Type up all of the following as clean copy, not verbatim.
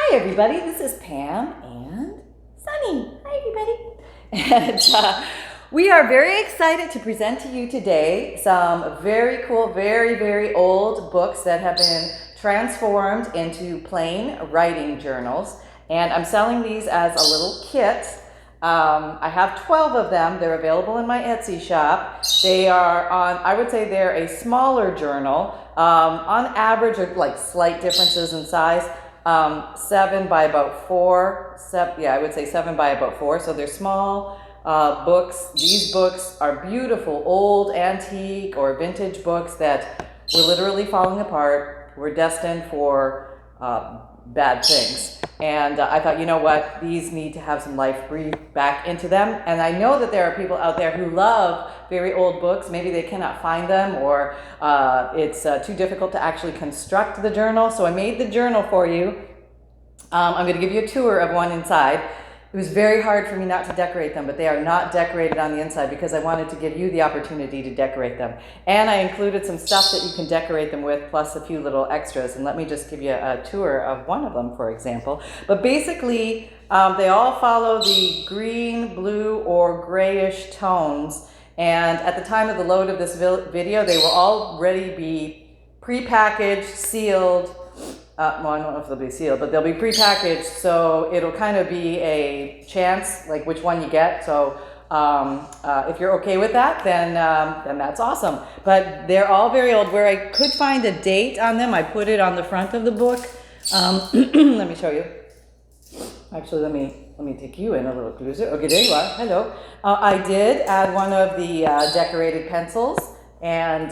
Hi everybody, this is Pam and Sunny. Hi everybody. And we are very excited to present to you today some very cool, very old books that have been transformed into plain writing journals. And I'm selling these as a little kit. I have 12 of them. They're available in my Etsy shop. They are on, I would say they're a smaller journal. On average, there are like slight differences in size. 7 by about 4. I would say 7 by about 4. So they're small books. These books are beautiful, old, antique, or vintage books that were literally falling apart. Were destined for bad things. And I thought, you know what, these need to have some life breathed back into them. And I know that there are people out there who love very old books. Maybe they cannot find them, or it's too difficult to actually construct the journal. So I made the journal for you. I'm going to give you a tour of one inside. It was very hard for me not to decorate them, but they are not decorated on the inside because I wanted to give you the opportunity to decorate them. And I included some stuff that you can decorate them with, plus a few little extras. And let me just give you a tour of one of them, for example. But basically, they all follow the green, blue, or grayish tones. And at the time of the load of this video, they will already be prepackaged, sealed. Well, I don't know if they'll be sealed, but they'll be prepackaged, so it'll kind of be a chance, like which one you get. So if you're okay with that, then that's awesome. But they're all very old. Where I could find a date on them, I put it on the front of the book. Let me show you. Actually, let me take you in a little closer. Okay, there you are. Hello. I did add one of the decorated pencils, and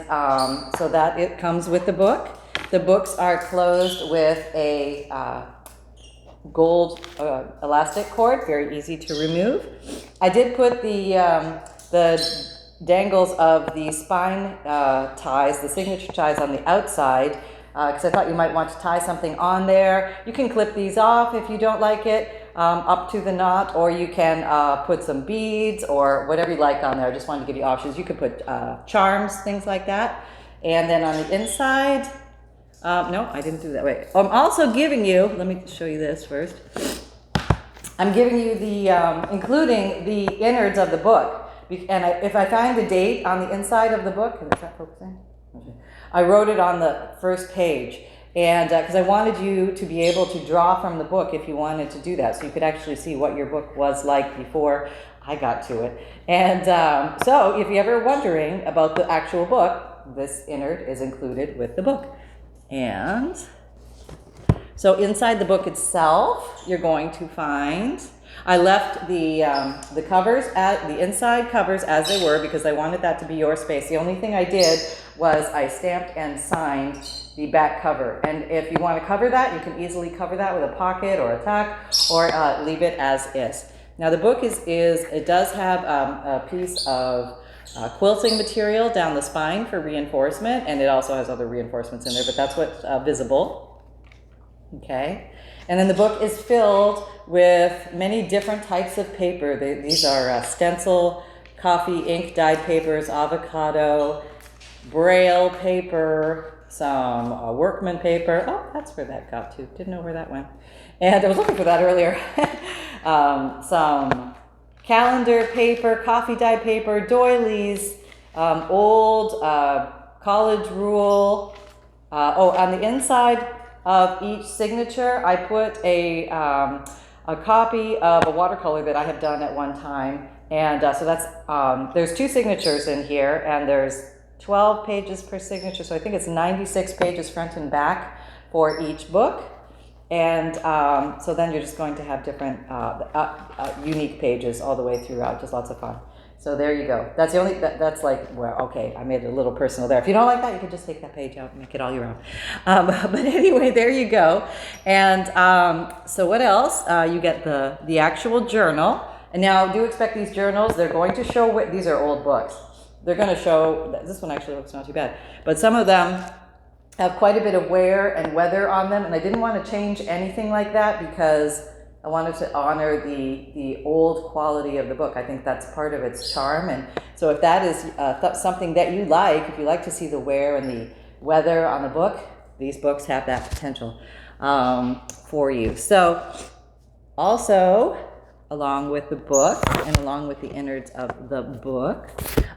so that it comes with the book. The books are closed with a gold elastic cord, very easy to remove. I did put the dangles of the spine ties, the signature ties on the outside, because I thought you might want to tie something on there. You can clip these off if you don't like it, up to the knot, or you can put some beads or whatever you like on there. I just wanted to give you options. You could put charms, things like that. And then on the inside, no, I didn't do that. Wait. I'm also giving you, let me show you this first. I'm giving you the, including the innards of the book. And if I find the date on the inside of the book, is that focusing? Okay. I wrote it on the first page. And because I wanted you to be able to draw from the book if you wanted to do that. So you could actually see what your book was like before I got to it. And so if you're ever wondering about the actual book, this innard is included with the book. And so inside the book itself, you're going to find, I left the covers, the inside covers as they were because I wanted that to be your space. The only thing I did was I stamped and signed the back cover. And if you want to cover that, you can easily cover that with a pocket or a tuck, or leave it as is. Now the book it does have a piece of quilting material down the spine for reinforcement, and it also has other reinforcements in there, but that's what's visible. Okay, and then the book is filled with many different types of paper. These are stencil, coffee, ink, dyed papers, avocado, braille paper, some workman paper. Oh, that's where that got to. Didn't know where that went. And I was looking for that earlier. Some calendar paper, coffee dyed paper, doilies, old college rule. On the inside of each signature, I put a copy of a watercolor that I had done at one time. And so that's, there's 2 signatures in here, and there's 12 pages per signature. So I think it's 96 pages front and back for each book. And so then you're just going to have different unique pages all the way throughout, just lots of fun. So there you go. That's the only, that's like, well, okay, I made it a little personal there. If you don't like that, you can just take that page out and make it all your own. But anyway, there you go. And so what else? You get the actual journal. And now do expect these journals, they're going to show, these are old books. They're going to show, this one actually looks not too bad, but some of them have quite a bit of wear and weather on them, and I didn't want to change anything like that because I wanted to honor the old quality of the book. I think that's part of its charm, and so if that is something that you like, if you like to see the wear and the weather on the book, these books have that potential. for you. So also, along with the book and along with the innards of the book,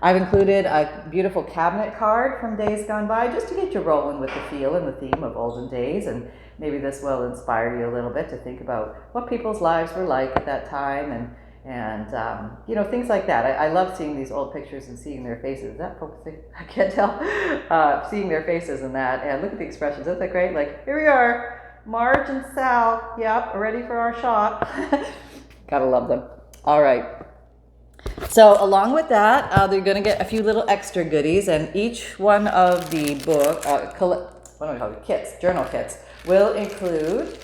I've included a beautiful cabinet card from days gone by, just to get you rolling with the feel and the theme of olden days. And maybe this will inspire you a little bit to think about what people's lives were like at that time, and you know, things like that. I love seeing these old pictures and seeing their faces. Is that focusing? I can't tell. Seeing their faces and that, and look at the expressions. Isn't that great? Like, here we are, Marge and Sal. Yep, ready for our shot. Gotta love them. All right. So along with that, they're going to get a few little extra goodies, and each one of the book, what do we call it? Kits, journal kits, will include.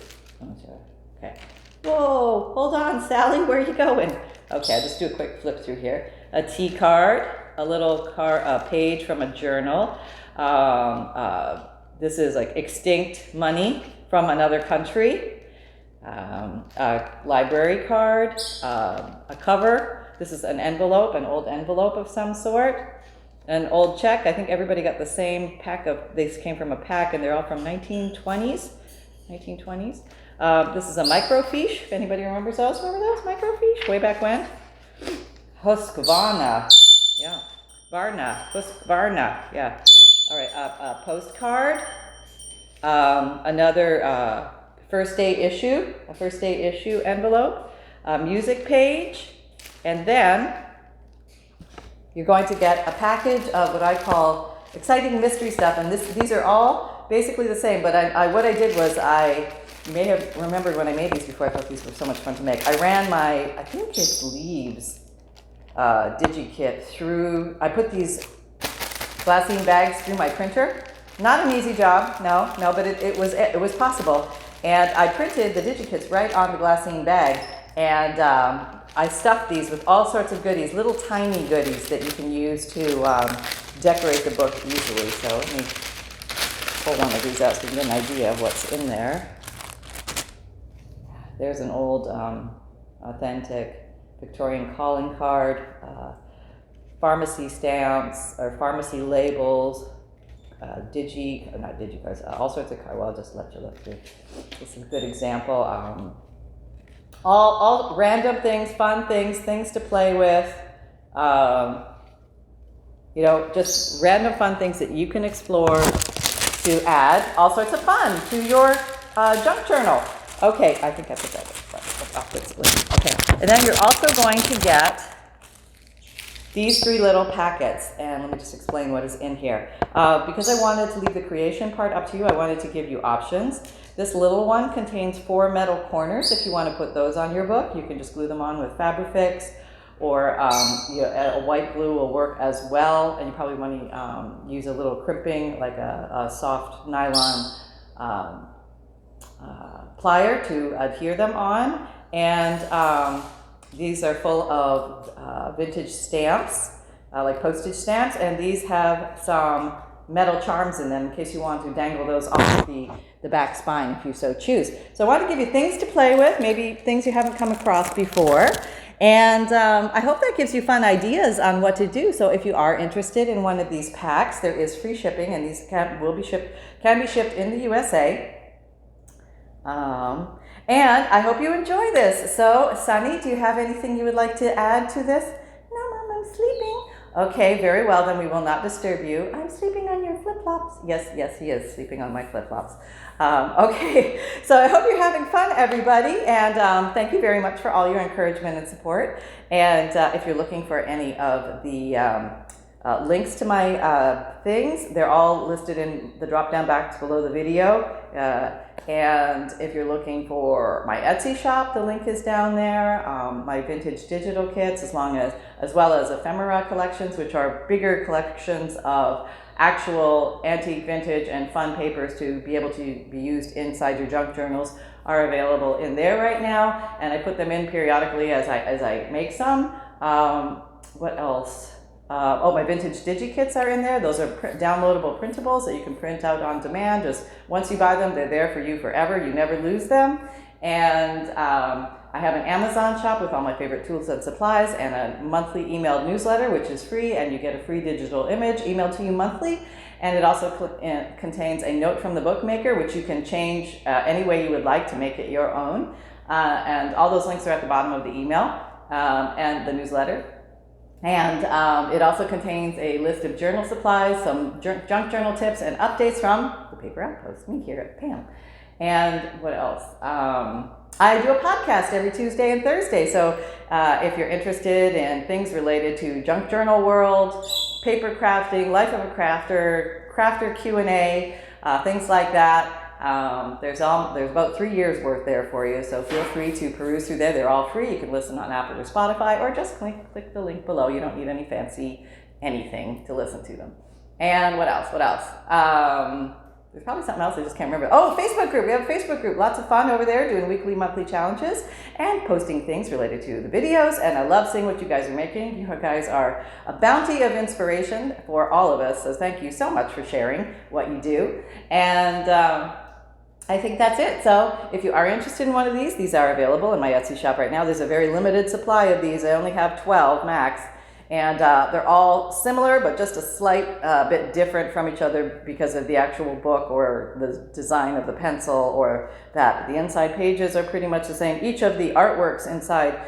Okay. Whoa, hold on, Sally, where are you going? Okay, I'll just do a quick flip through here. A tea card, a little page from a journal. This is like extinct money from another country. A library card, a cover. This is an envelope, an old envelope of some sort. An old check. I think everybody got the same pack of, these came from a pack, and they're all from 1920s. This is a microfiche, if anybody remembers those. Remember those microfiche way back when? Husqvarna. Yeah. Husqvarna. Yeah. All right. A postcard. Another first day issue envelope. A music page. And then you're going to get a package of what I call exciting mystery stuff. And these are all basically the same. But what I did was, you may have remembered when I made these before, I thought these were so much fun to make. I ran I think it's Leaves Digi kit through, I put these glassine bags through my printer. Not an easy job, no, but it was possible. And I printed the Digi kits right on the glassine bag. And I stuffed these with all sorts of goodies, little tiny goodies that you can use to decorate the book easily. So let me pull one of these out so you can get an idea of what's in there. There's an old, authentic Victorian calling card, pharmacy stamps or pharmacy labels, not Digi cards, all sorts of cards. Well, I'll just let you look through. This is a good example. All random things, fun things to play with. You know, just random fun things that you can explore to add all sorts of fun to your junk journal. Okay, I think I put that. Okay, and then you're also going to get these 3 little packets, and let me just explain what is in here. Because I wanted to leave the creation part up to you, I wanted to give you options. This little one contains 4 metal corners. If you want to put those on your book, you can just glue them on with Fabrifix, or a white glue will work as well. And you probably want to use a little crimping, like a soft nylon plier to adhere them on. And these are full of vintage stamps, like postage stamps, and these have some metal charms in them in case you want to dangle those off the back spine if you so choose. So I want to give you things to play with, maybe things you haven't come across before. And I hope that gives you fun ideas on what to do. So if you are interested in one of these packs, there is free shipping, and these can be shipped in the USA. And I hope you enjoy this. So, Sunny, do you have anything you would like to add to this? No, Mom, I'm sleeping. Okay, very well, then we will not disturb you. I'm sleeping on your flip-flops. Yes, he is sleeping on my flip-flops. Okay, so I hope you're having fun, everybody, and thank you very much for all your encouragement and support. And if you're looking for any of the links to my things, they're all listed in the drop-down box below the video. And if you're looking for my Etsy shop, the link is down there. My vintage digital kits, as well as Ephemera Collections, which are bigger collections of actual antique, vintage, and fun papers to be able to be used inside your junk journals, are available in there right now. And I put them in periodically as I make some. What else? My vintage Digi kits are in there. Those are downloadable printables that you can print out on demand. Just once you buy them, they're there for you forever. You never lose them. And I have an Amazon shop with all my favorite tools and supplies, and a monthly emailed newsletter, which is free, and you get a free digital image emailed to you monthly. And it also contains a note from the bookmaker, which you can change any way you would like to make it your own. And all those links are at the bottom of the email and the newsletter. And it also contains a list of journal supplies, some junk journal tips, and updates from the Paper Outpost, me here at Pam. And what else? I do a podcast every Tuesday and Thursday. So if you're interested in things related to junk journal world, paper crafting, life of a crafter Q&A, things like that. There's about 3 years worth there for you, so feel free to peruse through there. They're all free. You can listen on Apple or Spotify, or just click the link below. You don't need any fancy anything to listen to them. And what else? There's probably something else I just can't remember. Oh, Facebook group. We have a Facebook group. Lots of fun over there, doing weekly, monthly challenges and posting things related to the videos. And I love seeing what you guys are making. You guys are a bounty of inspiration for all of us. So thank you so much for sharing what you do. And I think that's it. So if you are interested in one of these are available in my Etsy shop right now. There's a very limited supply of these. I only have 12 max. And they're all similar, but just a slight bit different from each other because of the actual book or the design of the pencil or that. The inside pages are pretty much the same. Each of the artworks inside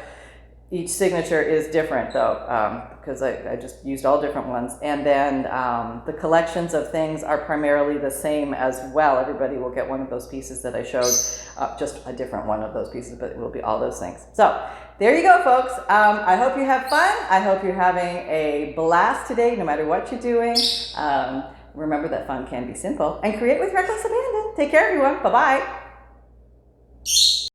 each signature is different though, because I just used all different ones. And then the collections of things are primarily the same as well. Everybody will get one of those pieces that I showed, just a different one of those pieces, but it will be all those things. So there you go, folks. I hope you have fun. I hope you're having a blast today, no matter what you're doing. Remember that fun can be simple, and create with reckless abandon. Take care, everyone. Bye-bye.